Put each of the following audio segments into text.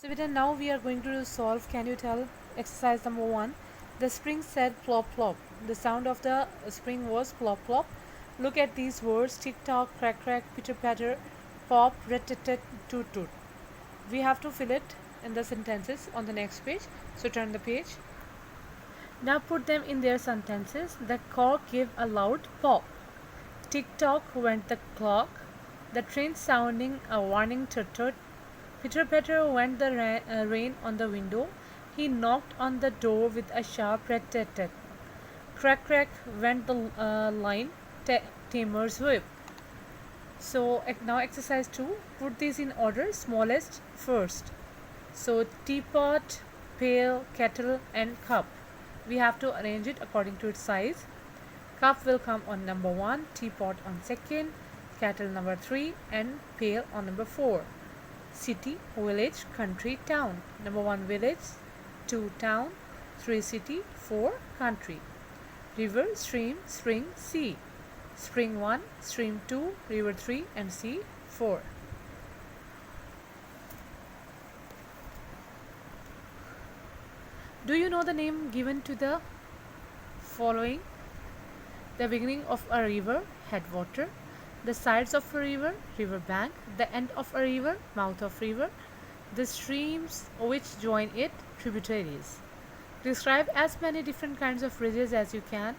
So Vita, now we are going to solve, can you tell, exercise number 1. The spring said plop plop. The sound of the spring was plop plop. Look at these words: tick tock, crack crack, pitter patter, pop, rat tat tat, toot toot. We have to fill it in the sentences on the next page. So turn the page. Now put them in their sentences. The cork gave a loud pop. Tick tock went the clock. The train sounding a warning tut tut. Pitter patter went the rain on the window. He knocked on the door with a sharp rat tat tat. Crack crack went the line tamer's whip. So now exercise 2. Put these in order, smallest first. So teapot, pail, kettle and cup. We have to arrange it according to its size. Cup will come on number 1, teapot on second, kettle number 3 and pail on number 4. City, village, country, town. Number 1 village, 2 town, 3 city, 4 country. River, stream, spring, sea. Spring 1, stream 2, river 3 and sea 4. Do you know the name given to the following? The beginning of a river, headwater. The sides of a river, river bank. The end of a river, mouth of river. The streams which join it, tributaries. Describe as many different kinds of bridges as you can.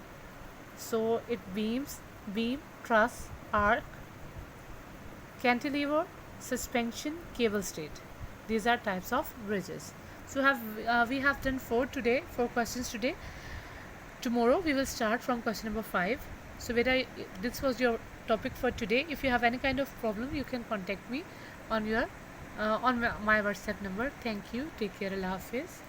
So it beams, beam, truss, arc, cantilever, suspension, cable stayed. These are types of bridges. So we have done 4 questions today. Tomorrow we will start from question number 5. So Veda, this was your topic for today. If you have any kind of problem, you can contact me on my WhatsApp number. Thank you. Take care. Allah Hafiz.